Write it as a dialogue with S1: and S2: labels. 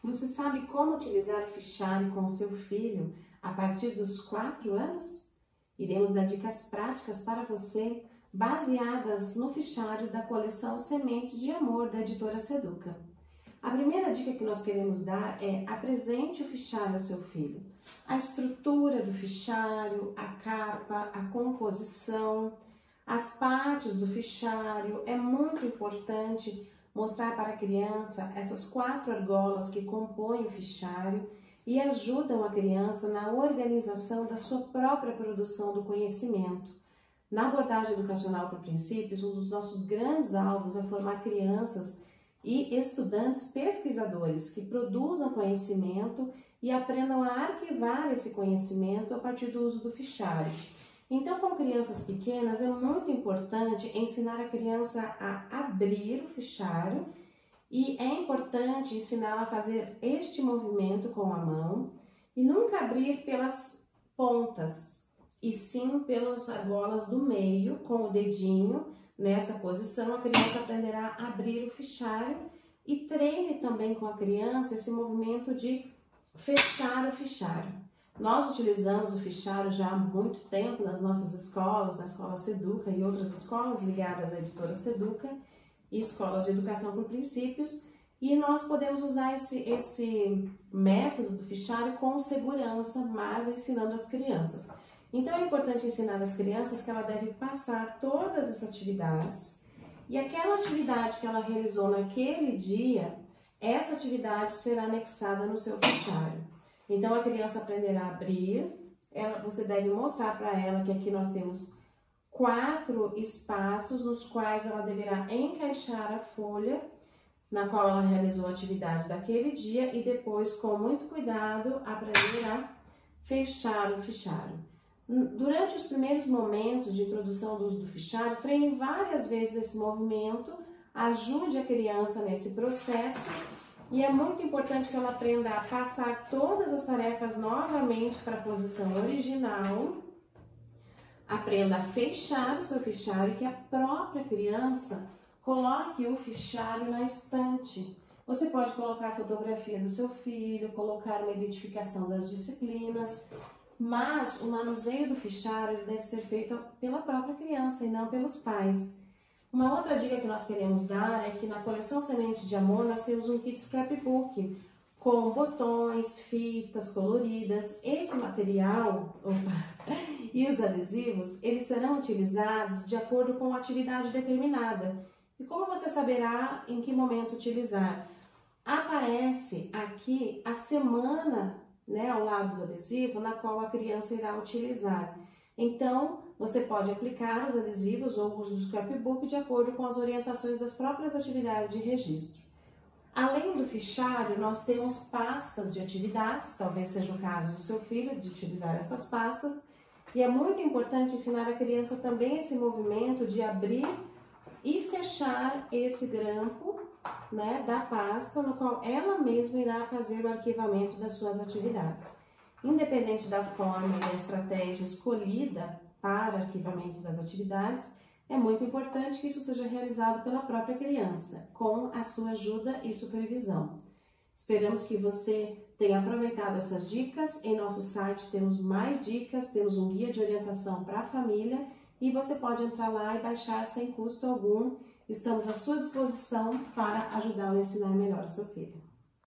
S1: Você sabe como utilizar o fichário com o seu filho a partir dos 4 anos? Iremos dar dicas práticas para você, baseadas no fichário da coleção Sementes de Amor, da editora Seduca. A primeira dica que nós queremos dar é: apresente o fichário ao seu filho. A estrutura do fichário, a capa, a composição, as partes do fichário. É muito importante mostrar para a criança essas 4 argolas que compõem o fichário e ajudam a criança na organização da sua própria produção do conhecimento. Na abordagem educacional por princípios, um dos nossos grandes alvos é formar crianças e estudantes pesquisadores que produzam conhecimento e aprendam a arquivar esse conhecimento a partir do uso do fichário. Então, com crianças pequenas, é muito importante ensinar a criança a abrir o fichário e é importante ensiná-la a fazer este movimento com a mão e nunca abrir pelas pontas, e sim pelas argolas do meio, com o dedinho. Nessa posição, a criança aprenderá a abrir o fichário e treine também com a criança esse movimento de fechar o fichário. Nós utilizamos o fichário já há muito tempo nas nossas escolas, na Escola Seduca e outras escolas ligadas à editora Seduca e escolas de educação por princípios, e nós podemos usar esse método do fichário com segurança, mas ensinando as crianças. Então é importante ensinar as crianças que ela deve passar todas as atividades e aquela atividade que ela realizou naquele dia, essa atividade será anexada no seu fichário. Então a criança aprenderá a abrir, você deve mostrar para ela que aqui nós temos 4 espaços nos quais ela deverá encaixar a folha na qual ela realizou a atividade daquele dia e depois, com muito cuidado, aprender a fechar o fichário. Durante os primeiros momentos de introdução do uso do fichário, treine várias vezes esse movimento, ajude a criança nesse processo e é muito importante que ela aprenda a passar todas as tarefas novamente para a posição original, aprenda a fechar o seu fichário e que a própria criança coloque o fichário na estante. Você pode colocar a fotografia do seu filho, colocar uma identificação das disciplinas, mas o manuseio do fichário deve ser feito pela própria criança e não pelos pais. Uma outra dica que nós queremos dar é que na coleção Sementes de Amor nós temos um kit scrapbook com botões, fitas coloridas. Esse material e os adesivos, eles serão utilizados de acordo com uma atividade determinada. E como você saberá em que momento utilizar? Aparece aqui a semana, ao lado do adesivo, na qual a criança irá utilizar. Então, você pode aplicar os adesivos ou o uso do scrapbook de acordo com as orientações das próprias atividades de registro. Além do fichário, nós temos pastas de atividades, talvez seja o caso do seu filho de utilizar essas pastas, e é muito importante ensinar a criança também esse movimento de abrir e fechar esse grampo, da pasta, no qual ela mesma irá fazer o arquivamento das suas atividades. Independente da forma e da estratégia escolhida para arquivamento das atividades, é muito importante que isso seja realizado pela própria criança, com a sua ajuda e supervisão. Esperamos que você tenha aproveitado essas dicas. Em nosso site temos mais dicas, temos um guia de orientação para a família e você pode entrar lá e baixar sem custo algum. Estamos à sua disposição para ajudá-lo a ensinar melhor o seu filho.